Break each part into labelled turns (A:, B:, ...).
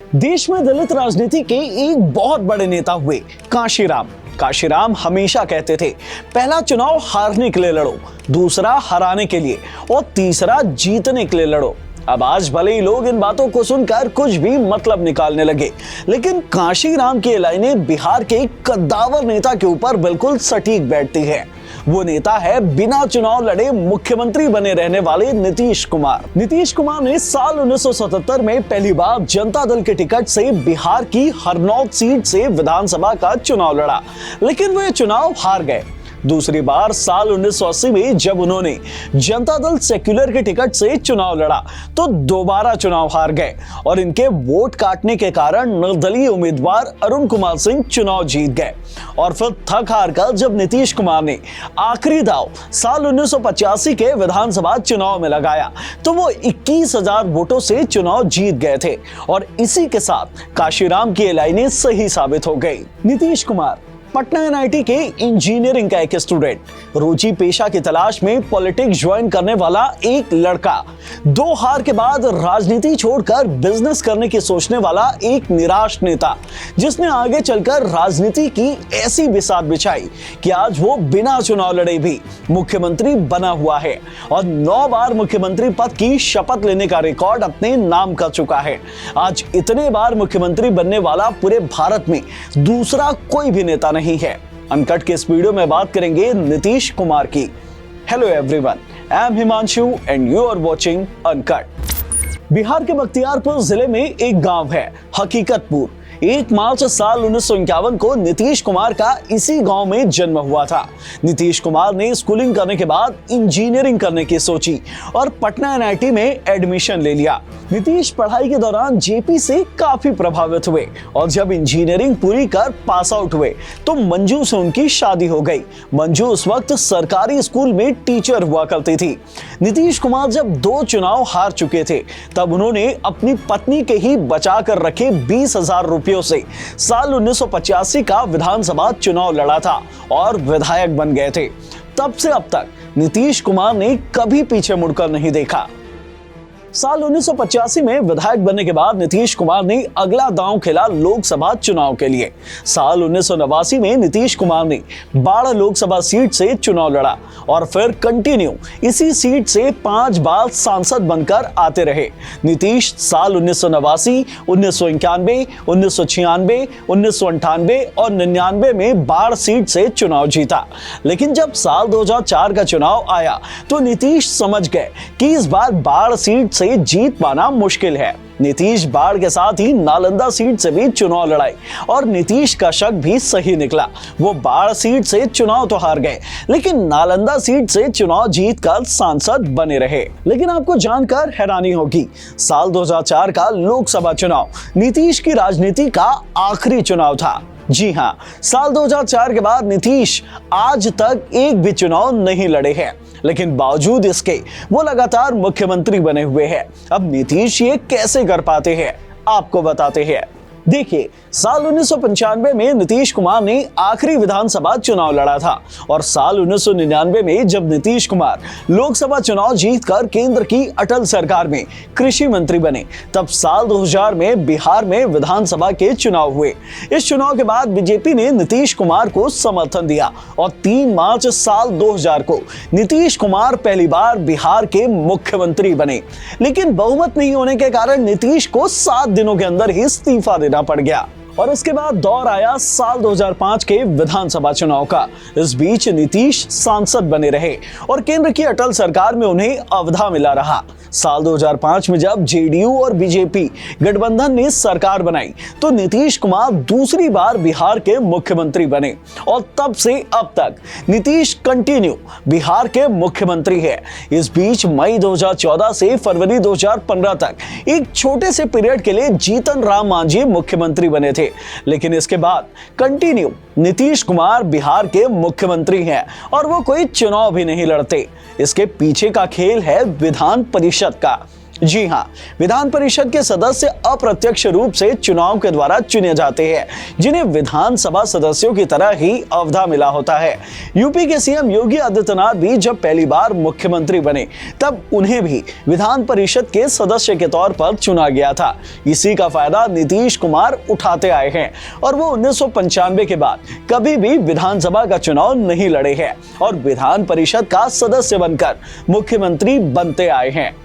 A: देश में दलित राजनीति के एक बहुत बड़े नेता हुए कांशीराम। कांशीराम हमेशा कहते थे, पहला चुनाव हारने के लिए लड़ो, दूसरा हराने के लिए और तीसरा जीतने के लिए लड़ो। अब आज भले ही लोग इन बातों को सुनकर कुछ भी मतलब निकालने लगे, लेकिन कांशीराम की लाइनें बिहार के एक कद्दावर नेता के ऊपर बिल्कुल सटीक बैठती है। वो नेता है बिना चुनाव लड़े मुख्यमंत्री बने रहने वाले नीतीश कुमार। नीतीश कुमार ने साल 1977 में पहली बार जनता दल के टिकट से बिहार की हरनौत सीट से विधानसभा का चुनाव लड़ा, लेकिन वो ये चुनाव हार गए। दूसरी बार साल 1980 में जब उन्होंने जनता दल सेक्युलर के टिकट से चुनाव लड़ा तो दोबारा चुनाव हार गए और इनके वोट काटने के कारण निर्दलीय उम्मीदवार अरुण कुमार सिंह चुनाव जीत गए। और फिर थक हार कर जब नीतीश कुमार ने आखिरी दांव साल 1985 के विधानसभा चुनाव में लगाया तो वो 21,000 वोटों से चुनाव जीत गए थे और इसी के साथ कांशीराम की लाइनें सही साबित हो गई। नीतीश कुमार पटना एनआईटी के इंजीनियरिंग का एक स्टूडेंट, रुचि पेशा की तलाश में पॉलिटिक्स ज्वाइन करने वाला एक लड़का, दो हार के बाद राजनीति छोड़कर बिजनेस करने की सोचने वाला एक निराश नेता, जिसने आगे चलकर राजनीति की ऐसी बिसात बिछाई कि आज वो बिना चुनाव लड़े भी मुख्यमंत्री बना हुआ है और 9 बार मुख्यमंत्री पद की शपथ लेने का रिकॉर्ड अपने नाम कर चुका है। आज इतने बार मुख्यमंत्री बनने वाला पूरे भारत में दूसरा कोई भी नेता नहीं है। अनकट के इस वीडियो में बात करेंगे नीतीश कुमार की। Hello everyone, I am Himanshu and you are watching Uncut. Bihar के बख्तियारपुर जिले में एक गांव है हकीकतपुर। 1 मार्च साल 1951 को नीतीश कुमार का इसी गांव में जन्म हुआ था। नीतीश कुमार ने स्कूलिंग करने के बाद इंजीनियरिंग करने की सोची और पटना एनआईटी में एडमिशन ले लिया। नीतीश पढ़ाई के दौरान जेपी से काफी प्रभावित हुए और जब इंजीनियरिंग पूरी कर पास आउट हुए तो मंजू से उनकी शादी हो गई। मंजू उस वक्त सरकारी स्कूल में टीचर हुआ करती थी। नीतीश कुमार जब 2 चुनाव हार चुके थे तब उन्होंने अपनी पत्नी के ही बचा कर रखे 20,000 रुपयों से साल 1985 का विधानसभा चुनाव लड़ा था और विधायक बन गए थे। तब से अब तक नीतीश कुमार ने कभी पीछे मुड़कर नहीं देखा। साल 1985 में विधायक बनने के बाद नीतीश कुमार ने अगला दांव खेला लोकसभा चुनाव के लिए। साल 1989 में नीतीश कुमार ने बाढ़ लोकसभा सीट से चुनाव लड़ा और फिर कंटिन्यू इसी सीट से 5 बार सांसद बनकर आते रहे। नीतीश साल 1989, 1991, 1996, 1998 और 99 में बाढ़ सीट से चुनाव जीता। लेकिन जब साल 2004 का चुनाव आया तो नीतीश समझ गए कि इस बार बाढ़ सीट से जीत पाना मुश्किल है। नीतीश बाढ़ के साथ ही नालंदा सीट से भी चुनाव लड़ाई और नीतीश का शक भी सही निकला। वो बाढ़ सीट से चुनाव तो हार गए लेकिन नालंदा सीट से चुनाव जीतकर सांसद बने रहे। लेकिन आपको जानकर हैरानी होगी, साल 2004 का लोकसभा चुनाव नीतीश की राजनीति का आखिरी चुनाव था। जी हाँ, साल 2004 के बाद नीतीश आज तक एक भी चुनाव नहीं लड़े हैं, लेकिन बावजूद इसके वो लगातार मुख्यमंत्री बने हुए हैं। अब नीतीश ये कैसे कर पाते हैं, आपको बताते हैं। देखिए, साल 1995 में नीतीश कुमार ने आखिरी विधानसभा चुनाव लड़ा था और साल 1999 में जब नीतीश कुमार लोकसभा चुनाव जीतकर केंद्र की अटल सरकार में कृषि मंत्री बने तब साल 2000 में बिहार में विधानसभा के चुनाव हुए। इस चुनाव के बाद बीजेपी ने नीतीश कुमार को समर्थन दिया और 3 मार्च साल 2000 को नीतीश कुमार पहली बार बिहार के मुख्यमंत्री बने। लेकिन बहुमत नहीं होने के कारण नीतीश को 7 दिनों के अंदर ही इस्तीफा देना पड़ गया और इसके बाद दौर आया साल 2005 के विधानसभा चुनाव का। इस बीच नीतीश सांसद बने रहे और केंद्र की अटल सरकार में उन्हें अवधा मिला रहा। साल 2005 में जब जेडीयू और बीजेपी गठबंधन ने सरकार बनाई तो नीतीश कुमार दूसरी बार बिहार के मुख्यमंत्री बने और तब से अब तक नीतीश कंटिन्यू बिहार के मुख्यमंत्री है। इस बीच मई 2014 से फरवरी 2015 तक एक छोटे से पीरियड के लिए जीतन राम मांझी मुख्यमंत्री बने थे, लेकिन इसके बाद कंटिन्यू नीतीश कुमार बिहार के मुख्यमंत्री हैं और वो कोई चुनाव भी नहीं लड़ते। इसके पीछे का खेल है विधान परिषद का। जी हां, विधान परिषद के सदस्य अप्रत्यक्ष रूप से चुनाव के द्वारा चुने जाते हैं, जिन्हें विधानसभा सदस्यों की तरह ही अवधा मिला होता है। यूपी के सीएम योगी आदित्यनाथ भी जब पहली बार मुख्यमंत्री बने, तब उन्हें भी विधान परिषद के सदस्य के तौर पर चुना गया था। इसी का फायदा नीतीश कुमार उठाते आए हैं और वो 1995 के बाद कभी भी विधानसभा का चुनाव नहीं लड़े हैं और विधान परिषद का सदस्य बनकर मुख्यमंत्री बनते आए हैं।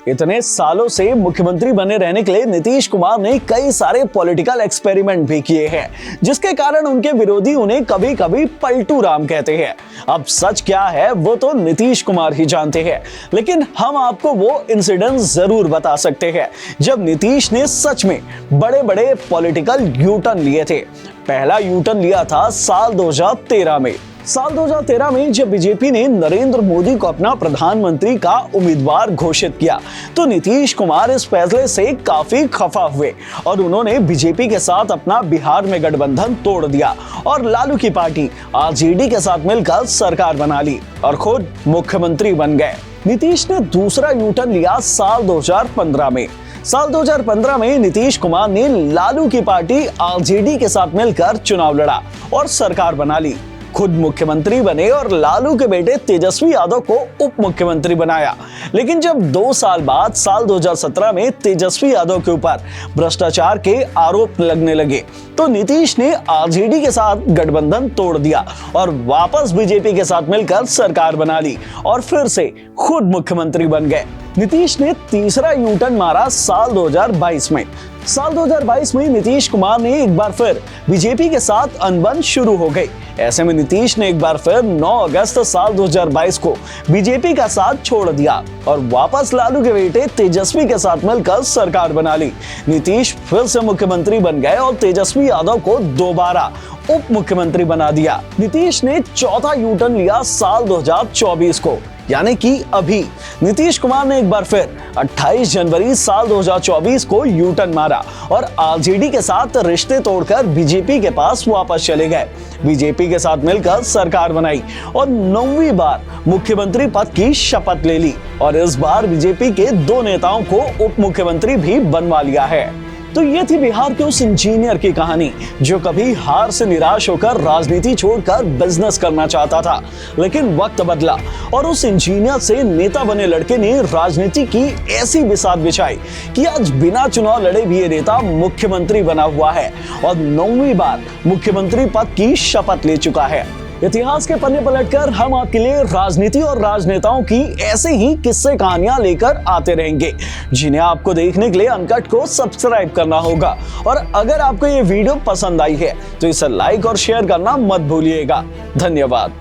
A: इतने सालों से मुख्यमंत्री बने रहने के लिए नीतीश कुमार ने कई सारे पॉलिटिकल एक्सपेरिमेंट भी किए हैं, जिसके कारण उनके विरोधी उन्हें कभी कभी पलटू राम कहते हैं। अब सच क्या है वो तो नीतीश कुमार ही जानते हैं, लेकिन हम आपको वो इंसिडेंट जरूर बता सकते हैं जब नीतीश ने सच में बड़े बड़े पॉलिटिकल यू टर्न लिए थे। पहला यू टर्न लिया था साल 2013 में। साल 2013 में जब बीजेपी ने नरेंद्र मोदी को अपना प्रधानमंत्री का उम्मीदवार घोषित किया, तो नीतीश कुमार इस फैसले से काफी खफा हुए और उन्होंने बीजेपी के साथ अपना बिहार में गठबंधन तोड़ दिया और लालू की पार्टी आरजेडी के साथ मिलकर सरकार बना ली और खुद मुख्यमंत्री बन गए। नीतीश ने दूसरा यू टर्न लिया साल 2015 में। साल 2015 में नीतीश कुमार ने लालू की पार्टी आरजेडी के साथ मिलकर चुनाव लड़ा और सरकार बना ली, खुद मुख्यमंत्री बने और लालू के बेटे तेजस्वी यादव को उप मुख्यमंत्री बनाया। लेकिन जब 2 साल बाद साल 2017 में तेजस्वी यादव के ऊपर भ्रष्टाचार के आरोप लगने लगे, तो नीतीश ने आरजेडी के साथ गठबंधन तोड़ दिया और वापस बीजेपी के साथ मिलकर सरकार बना ली और फिर से खुद मुख्यमंत्री बन गए। नीतीश ने तीसरा यू टर्न मारा साल 2022 में। साल 2022 में नीतीश कुमार ने एक बार फिर बीजेपी के साथ अनबन शुरू हो गई। ऐसे में नीतीश ने एक बार फिर 9 अगस्त साल 2022 को बीजेपी का साथ छोड़ दिया और वापस लालू के बेटे तेजस्वी के साथ मिलकर सरकार बना ली। नीतीश फिर से मुख्यमंत्री बन गए और तेजस्वी यादव को दोबारा उप मुख्यमंत्री बना दिया। नीतीश ने चौथा यू टर्न लिया साल 2024 को, यानी कि अभी नीतीश कुमार ने एक बार फिर 28 जनवरी साल 2024 को यू टर्न मारा और आरजेडी के साथ रिश्ते तोड़कर बीजेपी के पास वापस चले गए। बीजेपी के साथ मिलकर सरकार बनाई और 9वीं बार मुख्यमंत्री पद की शपथ ले ली और इस बार बीजेपी के 2 नेताओं को उप मुख्यमंत्री भी बनवा लिया है। तो ये थी बिहार के उस इंजीनियर की कहानी जो कभी हार से निराश होकर राजनीति छोड़कर बिजनेस करना चाहता था, लेकिन वक्त बदला और उस इंजीनियर से नेता बने लड़के ने राजनीति की ऐसी बिसात बिछाई कि आज बिना चुनाव लड़े भी ये नेता मुख्यमंत्री बना हुआ है और 9वीं बार मुख्यमंत्री पद की शपथ ले चुका है। इतिहास के पन्ने पलटकर हम आपके लिए राजनीति और राजनेताओं की ऐसे ही किस्से कहानियां लेकर आते रहेंगे, जिन्हें आपको देखने के लिए अनकट को सब्सक्राइब करना होगा। और अगर आपको ये वीडियो पसंद आई है तो इसे लाइक और शेयर करना मत भूलिएगा। धन्यवाद।